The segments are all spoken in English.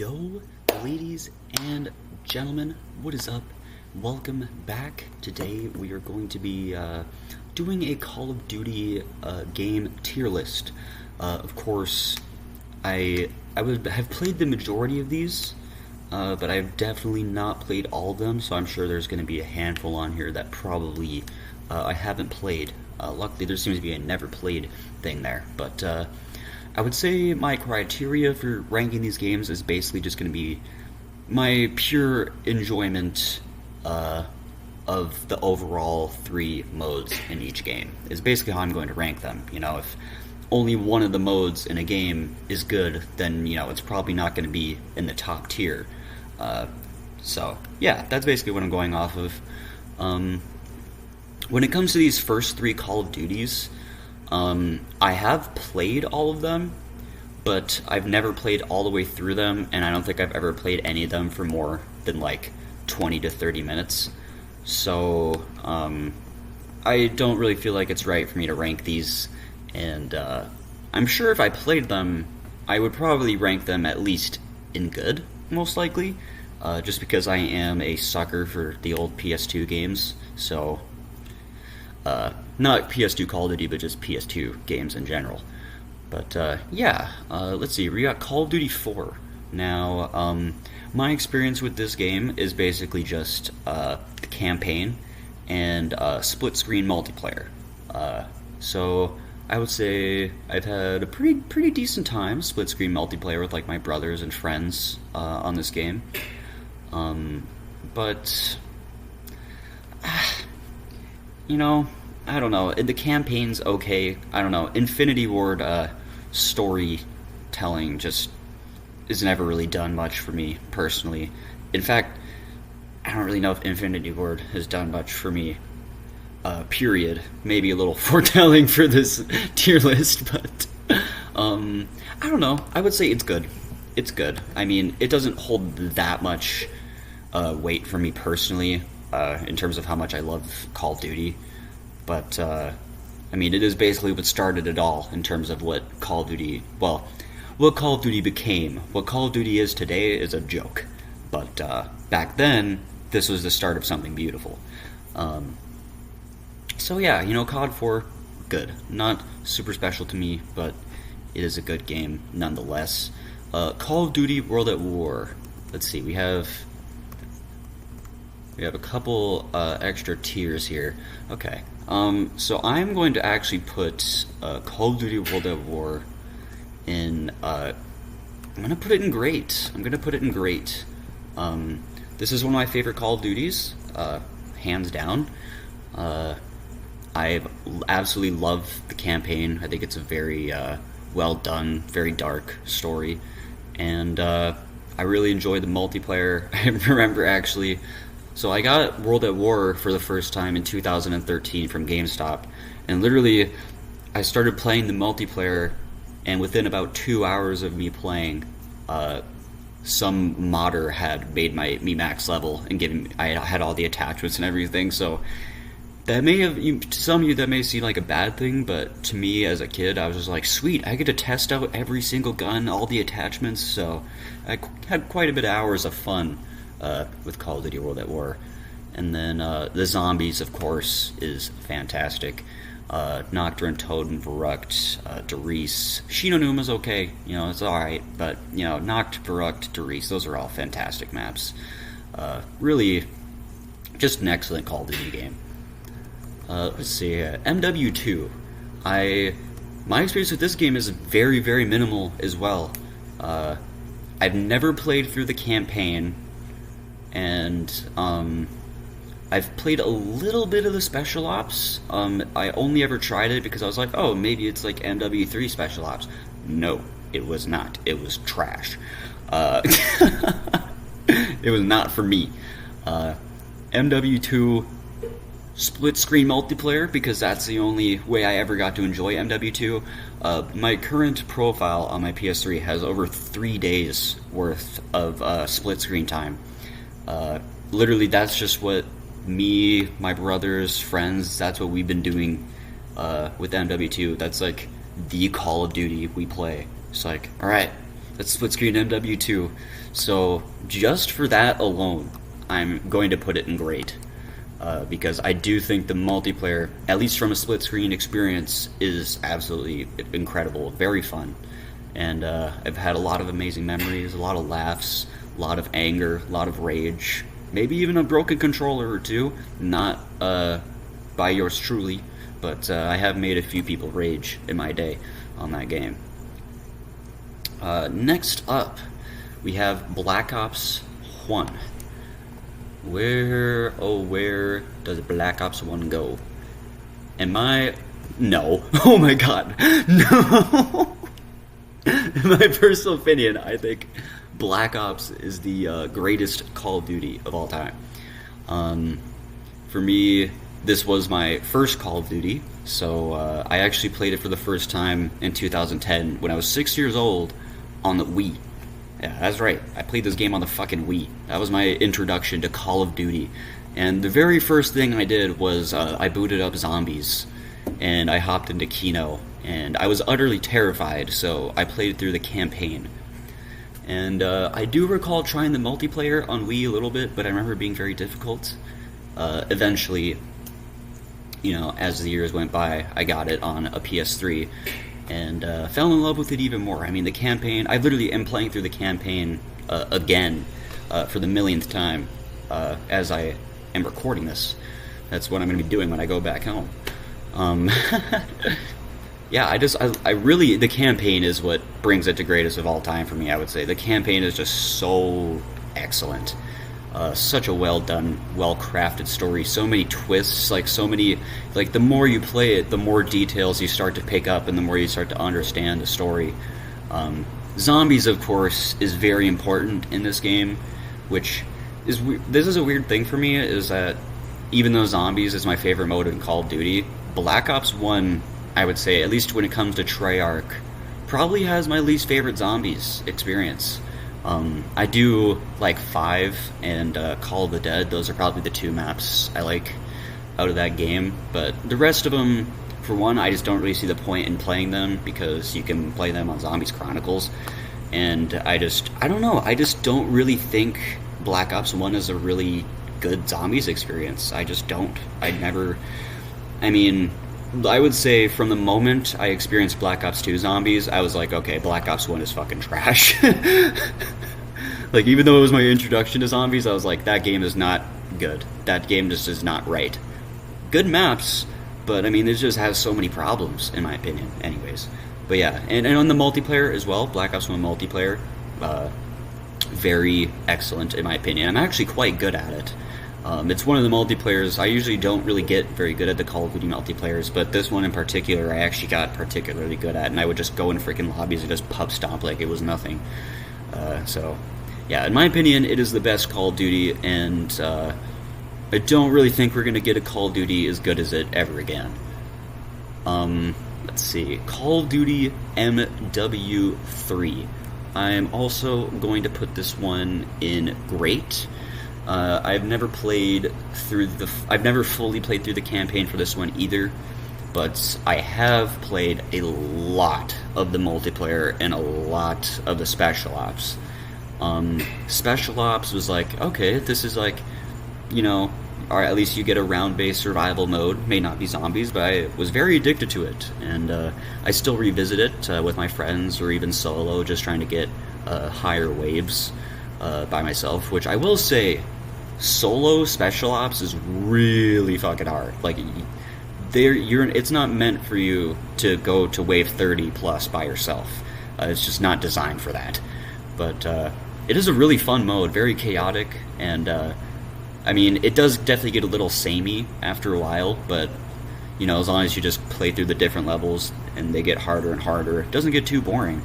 Yo, ladies and gentlemen, what is up? Welcome back. Today we are going to be doing a Call of Duty game tier list. Of course, I would have played the majority of these, but I've definitely not played all of them, so I'm sure there's going to be a handful on here that probably I haven't played. Luckily, there seems to be a never played thing there, but I would say my criteria for ranking these games is basically just going to be my pure enjoyment of the overall three modes in each game. Is basically how I'm going to rank them. You know, if only one of the modes in a game is good, then, you know, it's probably not going to be in the top tier. So, yeah, that's basically what I'm going off of. When it comes to these first three Call of Duties, I have played all of them, but I've never played all the way through them, and I don't think I've ever played any of them for more than like 20 to 30 minutes. So, I don't really feel like it's right for me to rank these, and I'm sure if I played them, I would probably rank them at least in good, most likely, just because I am a sucker for the old PS2 games, so... not PS2 Call of Duty, but just PS2 games in general. But, yeah, let's see, we got Call of Duty 4. Now, my experience with this game is basically just, the campaign and, split-screen multiplayer. So, I would say I've had a pretty decent time split-screen multiplayer with, like, my brothers and friends, on this game. But... you know, I don't know. The campaign's okay. I don't know. Infinity Ward storytelling just is never really done much for me, personally. In fact, I don't really know if Infinity Ward has done much for me, period. Maybe a little foretelling for this tier list, but I don't know. I would say it's good. It's good. I mean, it doesn't hold that much weight for me personally, in terms of how much I love Call of Duty. But, I mean, it is basically what started it all in terms of what Call of Duty, well, what Call of Duty became. What Call of Duty is today is a joke. But, back then, this was the start of something beautiful. So yeah, you know, COD 4, good. Not super special to me, but it is a good game nonetheless. Call of Duty World at War. Let's see, we have a couple extra tiers here. Okay, so I'm going to actually put Call of Duty World at War in, I'm going to put it in great. This is one of my favorite Call of Duties, hands down. I absolutely love the campaign. I think it's a very well done, very dark story. And I really enjoy the multiplayer. I remember actually... So I got World at War for the first time in 2013 from GameStop, and literally I started playing the multiplayer, and within about 2 hours of me playing, some modder had made me max level and I had all the attachments and everything. So that may have, to some of you that may seem like a bad thing, but to me as a kid I was just like, sweet, I get to test out every single gun, all the attachments. So I had quite a bit of hours of fun with Call of Duty World at War. And then the zombies, of course, is fantastic. Nocturne, Toad, and Verrucht, Derice. Shinonuma's okay, you know, it's alright, but, you know, Noct, Verrucht, Derice, those are all fantastic maps. Really, just an excellent Call of Duty game. Let's see, MW2. My experience with this game is very, very minimal as well. I've never played through the campaign, and I've played a little bit of the Special Ops. I only ever tried it because I was like, oh, maybe it's like MW3 Special Ops. No, it was not. It was trash. It was not for me. MW2 split-screen multiplayer, because that's the only way I ever got to enjoy MW2. My current profile on my PS3 has over 3 days worth of split-screen time. Literally, that's just what me, my brothers, friends, that's what we've been doing with MW2. That's like the Call of Duty we play. It's like, alright, That's split screen MW2. So just for that alone, I'm going to put it in great. Because I do think the multiplayer, at least from a split screen experience, is absolutely incredible, very fun. And I've had a lot of amazing memories, a lot of laughs, a lot of anger, a lot of rage, maybe even a broken controller or two. Not by yours truly, but I have made a few people rage in my day on that game. Next up, we have Black Ops 1. Where, oh, where does Black Ops 1 go? No. Oh my god. No! In my personal opinion, I think Black Ops is the greatest Call of Duty of all time. For me, this was my first Call of Duty, so I actually played it for the first time in 2010 when I was 6 years old on the Wii. Yeah, that's right. I played this game on the fucking Wii. That was my introduction to Call of Duty. And the very first thing I did was I booted up Zombies, and I hopped into Kino, and I was utterly terrified, so I played through the campaign. And I do recall trying the multiplayer on Wii a little bit, but I remember it being very difficult. Eventually, as the years went by, I got it on a PS3, and fell in love with it even more. I mean, the campaign, I literally am playing through the campaign again for the millionth time as I am recording this. That's what I'm going to be doing when I go back home. Yeah, I really, the campaign is what brings it to greatest of all time for me, I would say. The campaign is just so excellent. Such a well done, well crafted story. So many twists, the more you play it, the more details you start to pick up, and the more you start to understand the story. Zombies, of course, is very important in this game, which is this is a weird thing for me. Is that even though Zombies is my favorite mode in Call of Duty, Black Ops 1, I would say, at least when it comes to Treyarch, probably has my least favorite Zombies experience. I do like 5 and Call of the Dead. Those are probably the 2 maps I like out of that game. But the rest of them, for one, I just don't really see the point in playing them because you can play them on Zombies Chronicles. And I don't know, I just don't really think Black Ops 1 is a really good Zombies experience. I just don't. I would say from the moment I experienced Black Ops 2 Zombies, I was like, okay, Black Ops 1 is fucking trash. Like, even though it was my introduction to Zombies, I was like, that game is not good. That game just is not right. Good maps, but, I mean, it just has so many problems, in my opinion, anyways. But yeah, and on the multiplayer as well, Black Ops 1 multiplayer, very excellent, in my opinion. I'm actually quite good at it. It's one of the multiplayers, I usually don't really get very good at the Call of Duty multiplayers, but this one in particular I actually got particularly good at, and I would just go in freaking lobbies and just pub stomp like it was nothing. So, yeah, in my opinion, it is the best Call of Duty, and I don't really think we're going to get a Call of Duty as good as it ever again. Let's see, Call of Duty MW3. I'm also going to put this one in great. I've never fully played through the campaign for this one either, but I have played a lot of the multiplayer and a lot of the Special Ops. Special Ops was like, okay, this is like, or at least you get a round-based survival mode. May not be zombies, but I was very addicted to it, and I still revisit it with my friends or even solo, just trying to get higher waves by myself, which I will say, solo Special Ops is really fucking hard. Like, it's not meant for you to go to wave 30 plus by yourself. It's just not designed for that. But it is a really fun mode, very chaotic, and it does definitely get a little samey after a while, but as long as you just play through the different levels and they get harder and harder, it doesn't get too boring.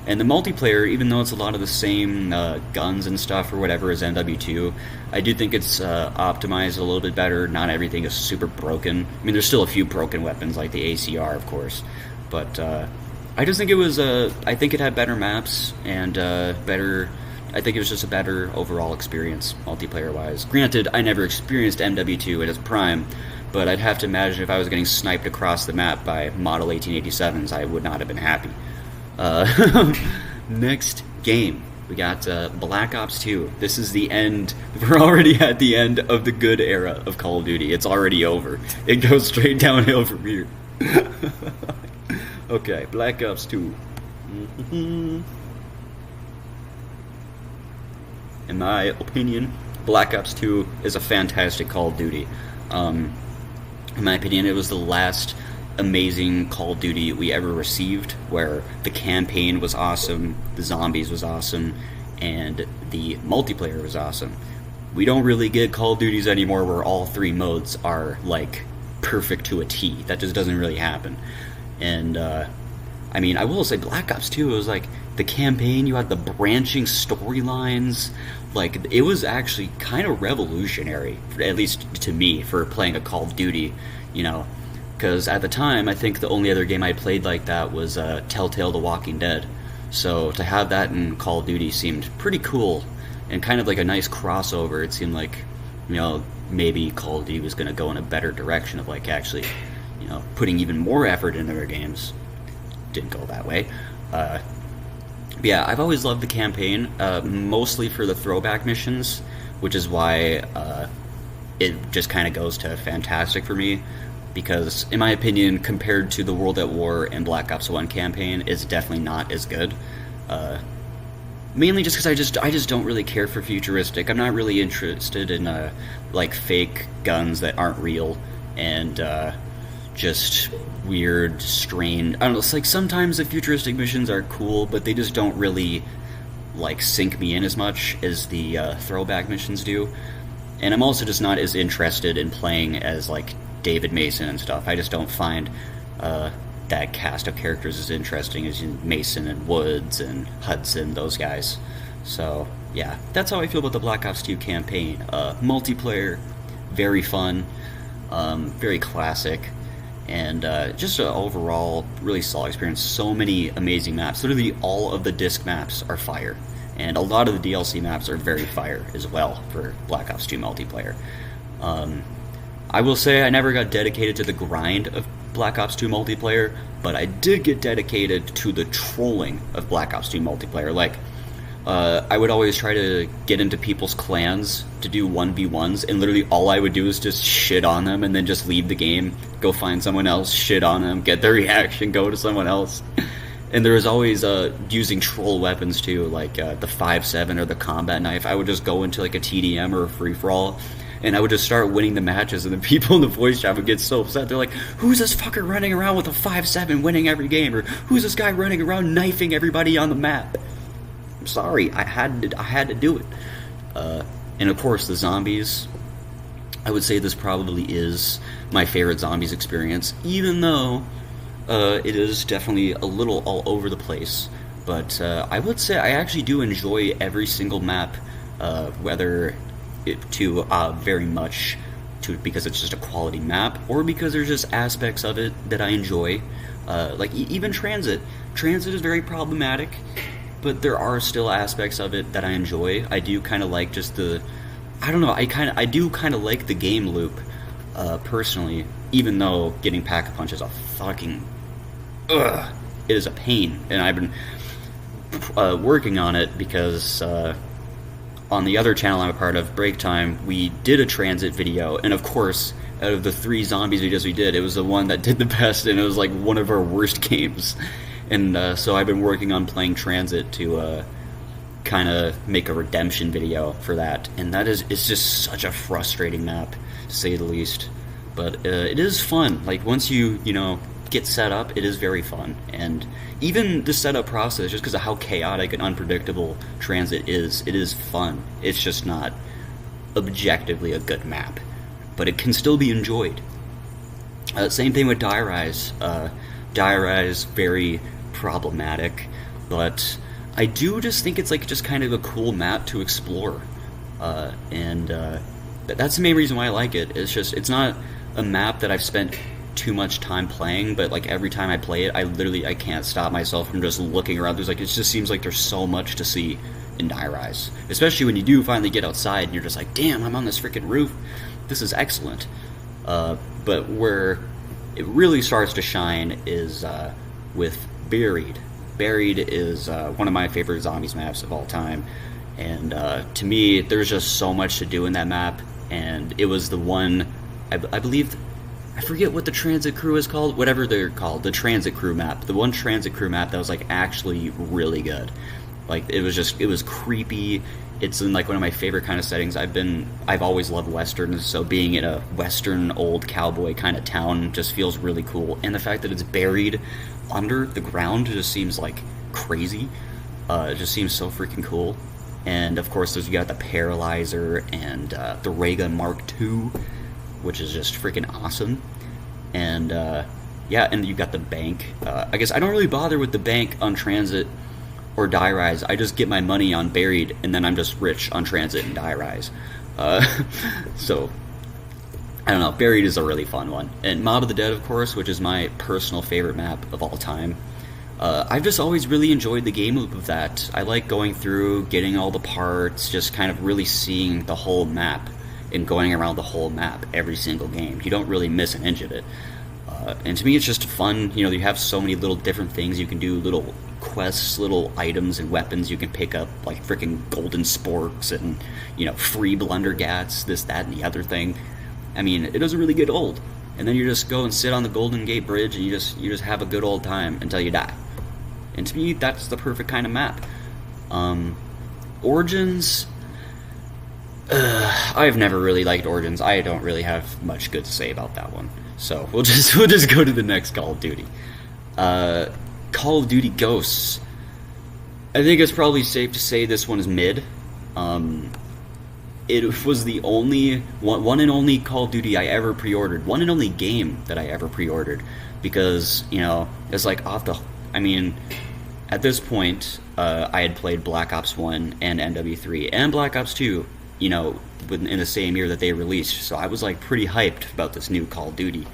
And the multiplayer, even though it's a lot of the same guns and stuff or whatever as MW2, I do think it's optimized a little bit better. Not everything is super broken. I mean, there's still a few broken weapons like the ACR, of course. But I just think I think it had better maps and I think it was just a better overall experience, multiplayer-wise. Granted, I never experienced MW2 at its prime, but I'd have to imagine if I was getting sniped across the map by Model 1887s, I would not have been happy. Next game, we got Black Ops 2. This is the end. We're already at the end of the good era of Call of Duty. It's already over. It goes straight downhill from here. Okay, Black Ops 2. In my opinion, Black Ops 2 is a fantastic Call of Duty. In my opinion, it was the last amazing Call of Duty we ever received, where the campaign was awesome, the zombies was awesome, and the multiplayer was awesome. We don't really get Call of Duties anymore where all three modes are, like, perfect to a T. That just doesn't really happen. And, I mean, I will say Black Ops 2, it was like, the campaign, you had the branching storylines, like, it was actually kind of revolutionary, at least to me, for playing a Call of Duty, you know, because at the time, I think the only other game I played like that was Telltale The Walking Dead. So to have that in Call of Duty seemed pretty cool, and kind of like a nice crossover. It seemed like, you know, maybe Call of Duty was going to go in a better direction of, like, actually, you know, putting even more effort into their games. Didn't go that way. Yeah, I've always loved the campaign, mostly for the throwback missions, which is why it just kind of goes to fantastic for me, because, in my opinion, compared to the World at War and Black Ops 1 campaign, it's definitely not as good. Mainly just because I just don't really care for futuristic. I'm not really interested in, like, fake guns that aren't real, and, just weird, strange. I don't know, it's like sometimes the futuristic missions are cool, but they just don't really, like, sink me in as much as the throwback missions do. And I'm also just not as interested in playing as, like, David Mason and stuff. I just don't find that cast of characters as interesting as Mason and Woods and Hudson, those guys. So, yeah, that's how I feel about the Black Ops 2 campaign. Multiplayer, very fun, very classic, and just an overall really solid experience. So many amazing maps. Literally all of the disc maps are fire, and a lot of the DLC maps are very fire as well for Black Ops 2 multiplayer. I will say I never got dedicated to the grind of Black Ops 2 multiplayer, but I did get dedicated to the trolling of Black Ops 2 multiplayer. Like, I would always try to get into people's clans to do 1v1s, and literally all I would do is just shit on them and then just leave the game, go find someone else, shit on them, get their reaction, go to someone else. And there was always using troll weapons too, like the 5.7 or the combat knife. I would just go into like a TDM or a free-for-all, and I would just start winning the matches, and the people in the voice chat would get so upset. They're like, who's this fucker running around with a 5.7 winning every game? Or who's this guy running around knifing everybody on the map? I'm sorry, I had to do it. And of course, the zombies. I would say this probably is my favorite zombies experience, even though it is definitely a little all over the place. But I would say I actually do enjoy every single map, whether very much because it's just a quality map, or because there's just aspects of it that I enjoy. Like even Transit. Transit is very problematic, but there are still aspects of it that I enjoy. I do kind of like just I do kind of like the game loop, personally, even though getting Pack-a-Punch is a fucking, it is a pain, and I've been working on it because, on the other channel I'm a part of, Break Time, we did a Transit video, and of course, out of the 3 zombies we did, it was the one that did the best, and it was like one of our worst games. And so I've been working on playing Transit to kind of make a redemption video for that, and it's just such a frustrating map, to say the least. But it is fun. Like, once you get set up, it is very fun. And even the setup process, just because of how chaotic and unpredictable Transit is, it is fun. It's just not objectively a good map, but it can still be enjoyed. Same thing with Die Rise. Die Rise, very problematic, but I do just think it's like just kind of a cool map to explore, and that's the main reason why I like it. It's not a map that I've spent too much time playing, but like every time I play it, I can't stop myself from just looking around. It just seems like there's so much to see in Die Rise, especially when you do finally get outside and you're just like, damn, I'm on this freaking roof, this is excellent. But where it really starts to shine is with Buried. Buried is one of my favorite zombies maps of all time, and to me, there's just so much to do in that map, and it was the one, I believe, I forget what the transit crew is called, whatever they're called, the transit crew map, the one transit crew map that was like actually really good. Like it was creepy. It's in like one of my favorite kind of settings. I've always loved westerns, so being in a western old cowboy kind of town just feels really cool. And the fact that it's buried under the ground just seems like crazy. It just seems so freaking cool. And of course, you got the Paralyzer and the Ray Gun Mark II, which is just freaking awesome. And yeah, and you got the bank. I guess I don't really bother with the bank on Transit or Die Rise. I just get my money on Buried, and then I'm just rich on Transit and Die Rise. So, I don't know, Buried is a really fun one. And Mob of the Dead, of course, which is my personal favorite map of all time. I've just always really enjoyed the game loop of that. I like going through, getting all the parts, just kind of really seeing the whole map, and going around the whole map every single game. You don't really miss an inch of it. And to me, it's just fun. You know, you have so many little different things you can do, little quests, little items and weapons you can pick up, like freaking golden sporks and, you know, free blundergats, this, that, and the other thing. I mean, it doesn't really get old. And then you just go and sit on the Golden Gate Bridge and you just have a good old time until you die. And to me, that's the perfect kind of map. Origins, I've never really liked Origins. I don't really have much good to say about that one. So we'll just go to the next Call of Duty. Call of Duty Ghosts. I think it's probably safe to say this one is mid. It was the only one and only Call of Duty I ever pre-ordered. One and only game that I ever pre-ordered, because, you know, it's like I mean, at this point, I had played Black Ops 1 and MW3 and Black Ops 2, you know, in the same year that they released. So I was like pretty hyped about this new Call of Duty.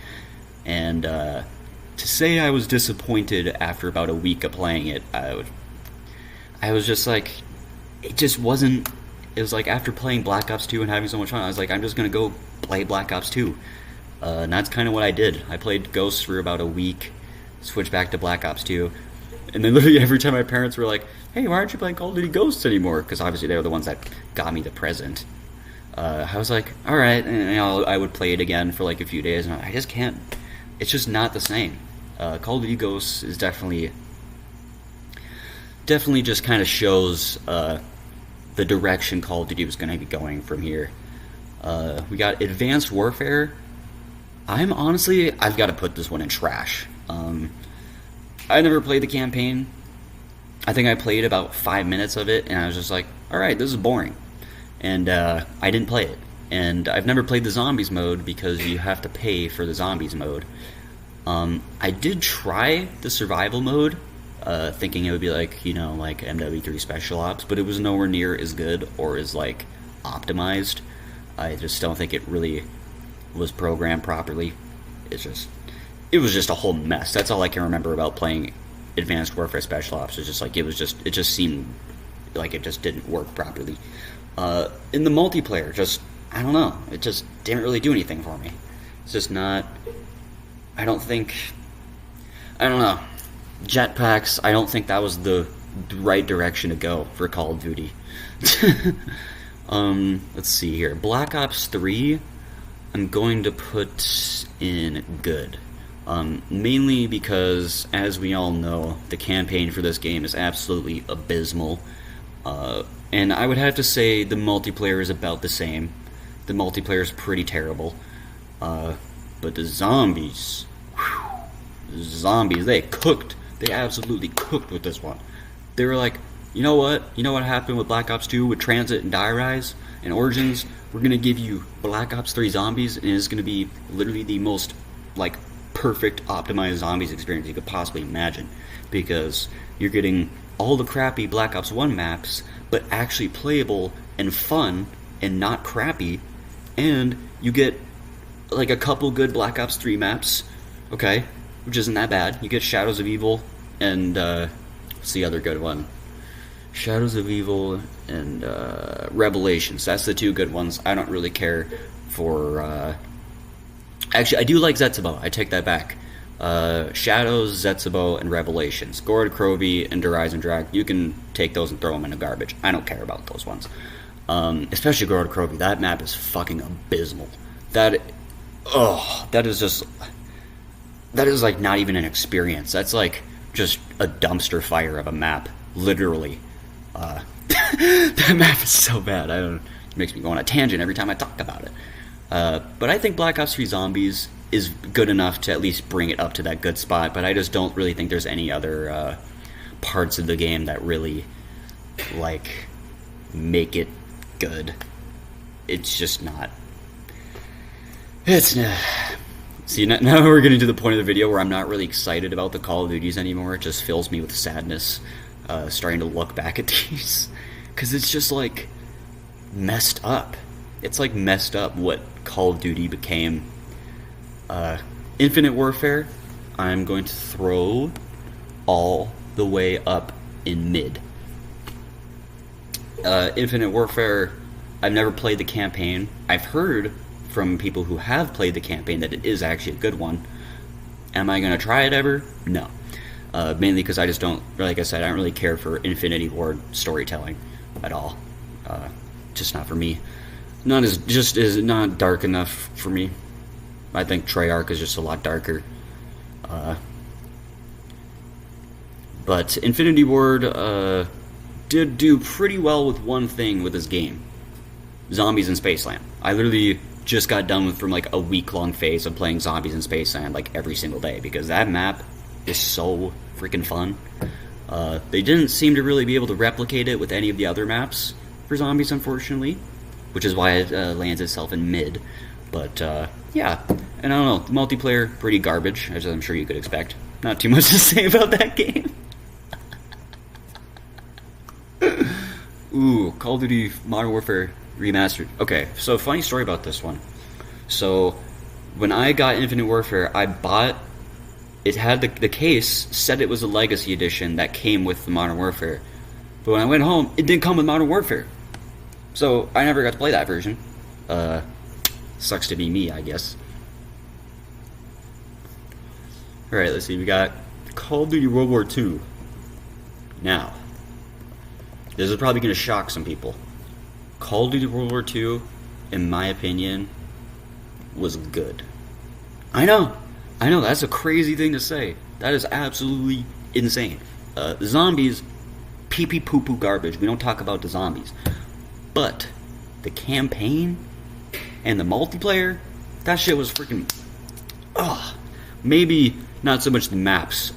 And to say I was disappointed after about a week of playing it, I was just like, it just wasn't. It was like after playing Black Ops 2 and having so much fun, I was like, I'm just gonna go play Black Ops 2. And that's kind of what I did. I played Ghosts for about a week, switched back to Black Ops 2, and then literally every time my parents were like, hey, why aren't you playing Call of Duty Ghosts anymore? Because obviously they were the ones that got me the present. I was like, alright, and you know, I would play it again for like a few days, and I just can't. It's just not the same. Call of Duty Ghosts is definitely just kind of shows the direction Call of Duty was going to be going from here. We got Advanced Warfare. I've got to put this one in trash. I never played the campaign. I think I played about 5 minutes of it, and I was just like, alright, this is boring. And I didn't play it. And I've never played the Zombies mode because you have to pay for the Zombies mode. I did try the Survival mode, thinking it would be like, you know, like MW3 Special Ops, but it was nowhere near as good or as, like, optimized. I just don't think it really was programmed properly. It was just a whole mess. That's all I can remember about playing Advanced Warfare Special Ops. It's just like, it just seemed like it just didn't work properly. In the multiplayer, I don't know, it just didn't really do anything for me. It's just not, I don't know. Jetpacks, I don't think that was the right direction to go for Call of Duty. Let's see here. Black Ops 3, I'm going to put in good. Mainly because, as we all know, the campaign for this game is absolutely abysmal. And I would have to say the multiplayer is about the same. The multiplayer is pretty terrible. But the zombies, they absolutely cooked with this one. They were like, you know what happened with Black Ops 2 with Transit and Die Rise and Origins? We're gonna give you Black Ops 3 zombies, and it's gonna be literally the most, like, perfect optimized zombies experience you could possibly imagine, because you're getting all the crappy Black Ops 1 maps, but actually playable and fun and not crappy, and you get like a couple good Black Ops 3 maps, okay, which isn't that bad. You get Shadows of Evil and what's the other good one? Shadows of Evil and Revelations. That's the two good ones. I don't really care for actually, I do like Zetsubo. I take that back. Shadows, Zetsubo, and Revelations. Gord, Krovi, and Horizon Drag, you can take those and throw them in the garbage. I don't care about those ones. Especially Gord Krovi. That map is fucking abysmal. That is just... That is like not even an experience. That's like just a dumpster fire of a map. Literally. That map is so bad. It makes me go on a tangent every time I talk about it. But I think Black Ops 3 Zombies is good enough to at least bring it up to that good spot, but I just don't really think there's any other parts of the game that really, like, make it good. It's just not. It's not. See, now we're getting to the point of the video where I'm not really excited about the Call of Duties anymore. It just fills me with sadness, starting to look back at these. Because it's just, like, messed up. It's, like, messed up what Call of Duty became. Infinite Warfare, I'm going to throw all the way up in mid. Infinite Warfare, I've never played the campaign. I've heard from people who have played the campaign that it is actually a good one. Am I going to try it ever? No. Mainly because I just don't, like I said, I don't really care for Infinity Ward storytelling at all. Just not for me. Not dark enough for me. I think Treyarch is just a lot darker. But Infinity Ward did do pretty well with one thing with this game. Zombies in Spaceland. I literally just got done from like a week-long phase of playing Zombies in Spaceland like every single day, because that map is so freaking fun. They didn't seem to really be able to replicate it with any of the other maps for Zombies, unfortunately, which is why it lands itself in mid. But, yeah, and I don't know, the multiplayer, pretty garbage, as I'm sure you could expect. Not too much to say about that game. Ooh, Call of Duty Modern Warfare Remastered. Okay, so funny story about this one. So, when I got Infinite Warfare, I bought... It had the case, said it was a Legacy Edition that came with the Modern Warfare. But when I went home, it didn't come with Modern Warfare. So, I never got to play that version. Sucks to be me, I guess. Alright, let's see. We got Call of Duty World War II. Now, this is probably going to shock some people. Call of Duty World War II, in my opinion, was good. I know, that's a crazy thing to say. That is absolutely insane. The zombies, pee-pee poo-poo garbage. We don't talk about the zombies. But the campaign and the multiplayer, that shit was freaking... Maybe not so much the maps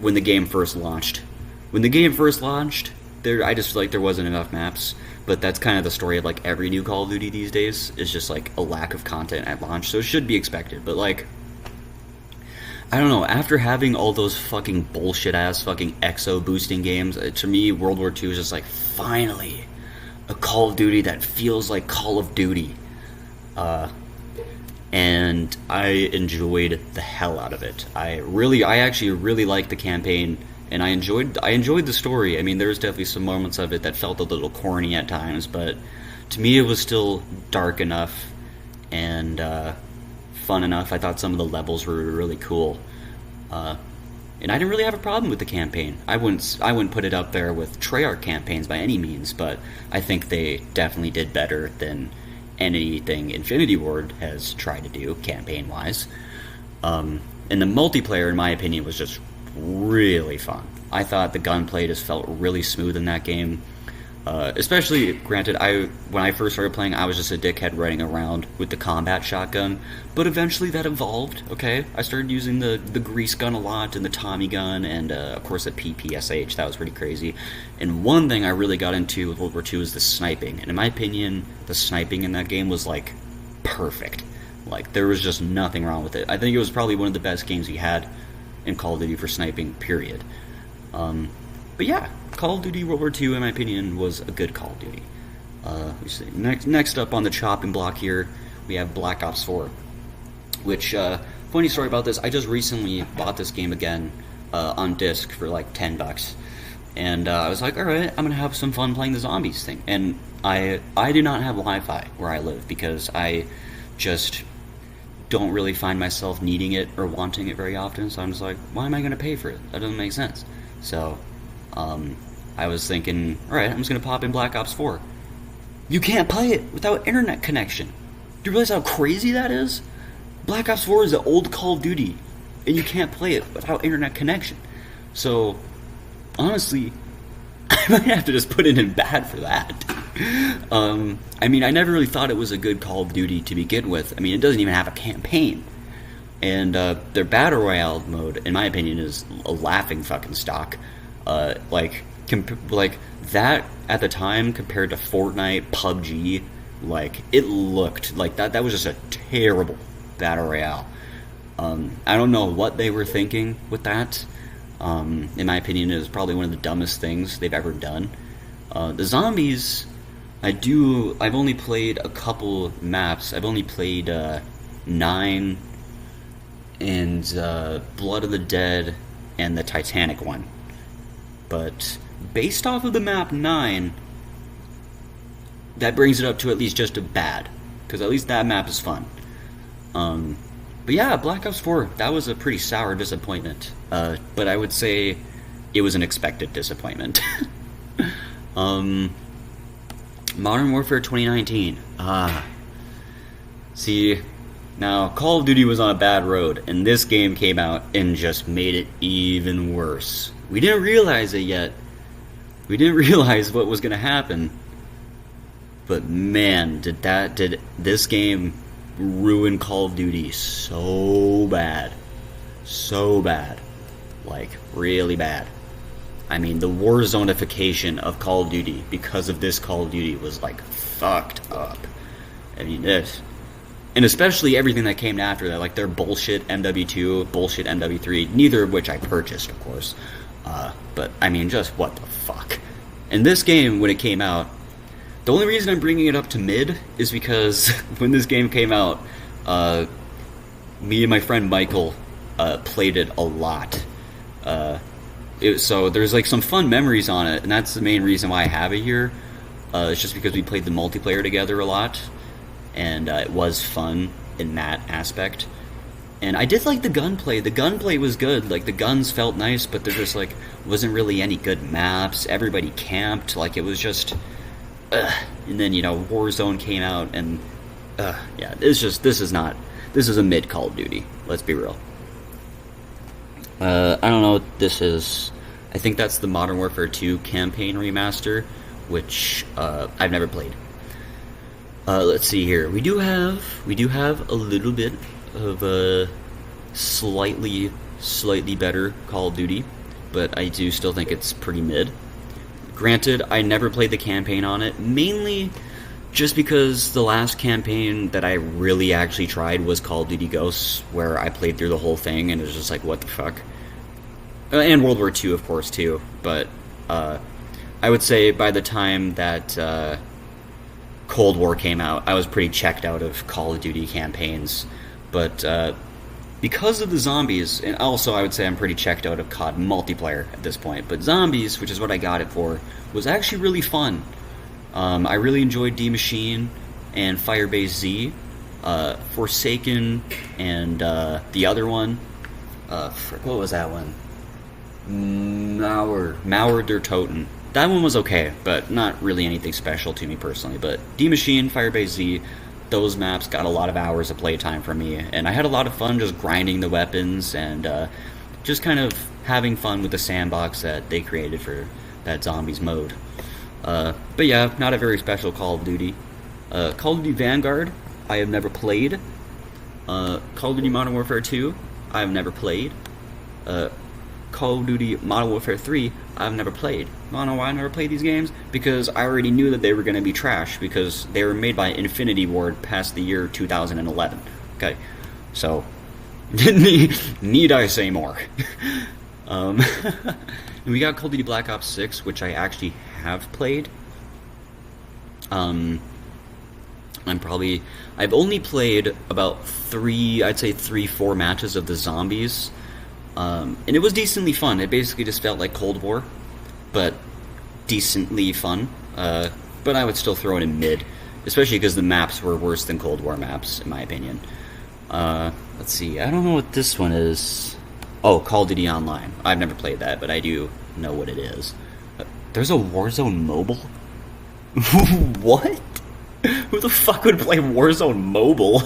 when the game first launched. When the game first launched, I just feel like there wasn't enough maps. But that's kind of the story of like every new Call of Duty these days, is just like a lack of content at launch. So it should be expected. But like, I don't know, after having all those fucking bullshit ass fucking exo boosting games, to me World War II is just like, finally a Call of Duty that feels like Call of Duty. And I enjoyed the hell out of it. I actually really liked the campaign, and I enjoyed the story. I mean, there was definitely some moments of it that felt a little corny at times, but to me it was still dark enough and fun enough. I thought some of the levels were really cool. And I didn't really have a problem with the campaign. I wouldn't put it up there with Treyarch campaigns by any means, but I think they definitely did better than anything Infinity Ward has tried to do, campaign-wise. And the multiplayer, in my opinion, was just really fun. I thought the gunplay just felt really smooth in that game. Especially, granted, when I first started playing, I was just a dickhead running around with the combat shotgun, but eventually that evolved, okay? I started using the grease gun a lot, and the Tommy gun, and of course the PPSH. That was pretty crazy. And one thing I really got into with World War II is the sniping, and in my opinion, the sniping in that game was, like, perfect. Like, there was just nothing wrong with it. I think it was probably one of the best games we had in Call of Duty for sniping, period. But yeah, Call of Duty World War II, in my opinion, was a good Call of Duty. Let's see. Next up on the chopping block here, we have Black Ops 4. Which, funny story about this, I just recently bought this game again on disc for like $10. And I was like, alright, I'm gonna have some fun playing the zombies thing. And I do not have Wi-Fi where I live, because I just don't really find myself needing it or wanting it very often, so I'm just like, why am I going to pay for it? That doesn't make sense. So, I was thinking, alright, I'm just going to pop in Black Ops 4. You can't play it without internet connection. Do you realize how crazy that is? Black Ops 4 is an old Call of Duty, and you can't play it without internet connection. So, honestly, I might have to just put it in bad for that. I mean, I never really thought it was a good Call of Duty to begin with. I mean, it doesn't even have a campaign. And their Battle Royale mode, in my opinion, is a laughing fucking stock. Like that at the time compared to Fortnite, PUBG, like, it looked like that was just a terrible Battle Royale. I don't know what they were thinking with that. In my opinion, it was probably one of the dumbest things they've ever done. The zombies, I've only played a couple maps. I've only played 9 and Blood of the Dead and the Titanic one. But based off of the map 9, that brings it up to at least just a bad, because at least that map is fun. But yeah, Black Ops 4, that was a pretty sour disappointment. But I would say it was an expected disappointment. Modern Warfare 2019. See, now Call of Duty was on a bad road, and this game came out and just made it even worse. We didn't realize it yet. We didn't realize what was going to happen. But man, did this game ruin Call of Duty so bad. So bad. Like, really bad. I mean, the Warzone-ification of Call of Duty because of this Call of Duty was, like, fucked up. I mean, this. And especially everything that came after that, like their bullshit MW2, bullshit MW3, neither of which I purchased, of course. But, I mean, just what the fuck. And this game, when it came out, the only reason I'm bringing it up to mid is because when this game came out, me and my friend Michael played it a lot. So there's like some fun memories on it, and that's the main reason why I have it here. It's just because we played the multiplayer together a lot, and it was fun in that aspect. And I did like the gunplay. The gunplay was good. Like, the guns felt nice, but there just, like, wasn't really any good maps. Everybody camped. Like, it was just... And then, you know, Warzone came out, and... yeah, it's just... This is a mid Call of Duty. Let's be real. I don't know what this is. I think that's the Modern Warfare 2 campaign remaster, which I've never played. Let's see here. We do have a little bit of a slightly better Call of Duty, but I do still think it's pretty mid. Granted, I never played the campaign on it, mainly just because the last campaign that I really actually tried was Call of Duty Ghosts, where I played through the whole thing, and it was just like, what the fuck? And World War II, of course, too, but I would say by the time that Cold War came out, I was pretty checked out of Call of Duty campaigns. But because of the zombies, and also I would say I'm pretty checked out of COD multiplayer at this point, but zombies, which is what I got it for, was actually really fun. I really enjoyed D Machine and Firebase Z, Forsaken, and the other one. What was that one? Mauer der Toten. That one was okay, but not really anything special to me personally. But D Machine, Firebase Z, those maps got a lot of hours of playtime for me, and I had a lot of fun just grinding the weapons and just kind of having fun with the sandbox that they created for that zombies mode. But yeah, not a very special Call of Duty. Call of Duty Vanguard, I have never played. Call of Duty Modern Warfare 2, I have never played. Call of Duty Modern Warfare 3, I've never played. Wanna know why I never played these games? Because I already knew that they were going to be trash, because they were made by Infinity Ward past the year 2011. Okay, so, need I say more? We got Call of Duty Black Ops 6, which I actually have played. I've only played about 3-4 matches of the zombies. And it was decently fun. It basically just felt like Cold War, but decently fun. But I would still throw it in mid, especially because the maps were worse than Cold War maps, in my opinion. Let's see. I don't know what this one is. Oh, Call of Duty Online. I've never played that, but I do know what it is. There's a Warzone mobile? What? Who the fuck would play Warzone mobile?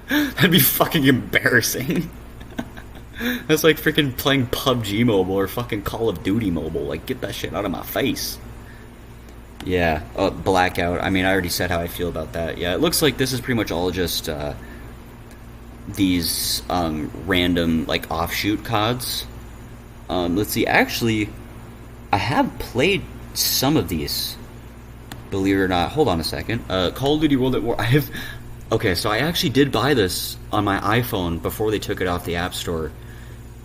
That'd be fucking embarrassing. That's like freaking playing PUBG mobile or fucking Call of Duty mobile. Like, get that shit out of my face. Yeah, Blackout. I mean, I already said how I feel about that. Yeah, it looks like this is pretty much all just these random, like, offshoot CODs. Let's see, actually, I have played some of these, believe it or not. Hold on a second. Call of Duty World at War. I have. Okay, so I actually did buy this on my iPhone before they took it off the App Store,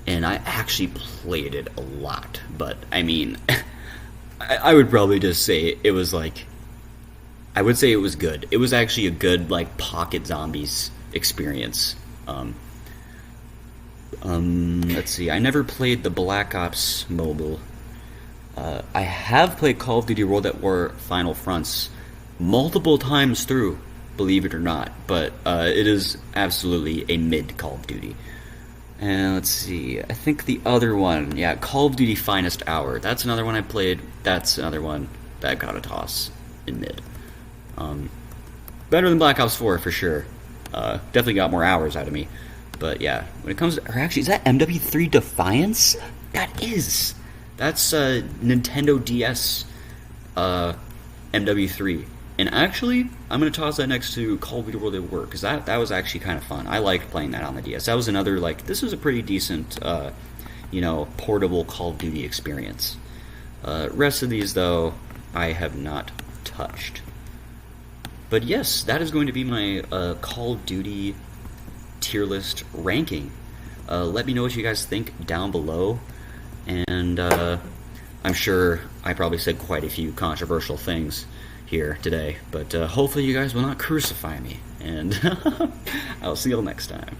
and I actually played it a lot. But, I mean, I would probably just say it was like. I would say it was good. It was actually a good, like, pocket zombies experience. Let's see. I never played the Black Ops mobile. I have played Call of Duty World at War Final Fronts multiple times through, believe it or not, but it is absolutely a mid Call of Duty. And let's see, I think the other one, yeah, Call of Duty Finest Hour, that's another one I played. That's another one that got a toss in mid. Better than Black Ops 4 for sure. Definitely got more hours out of me. But yeah, when it comes to, or actually, is that MW3 Defiance? That is. That's Nintendo DS MW3. And actually, I'm going to toss that next to Call of Duty World at War, because that was actually kind of fun. I liked playing that on the DS. That was another, like, this was a pretty decent, portable Call of Duty experience. Rest of these, though, I have not touched. But yes, that is going to be my Call of Duty tier list ranking. Let me know what you guys think down below. And I'm sure I probably said quite a few controversial things here today, but hopefully you guys will not crucify me, and I'll see you all next time.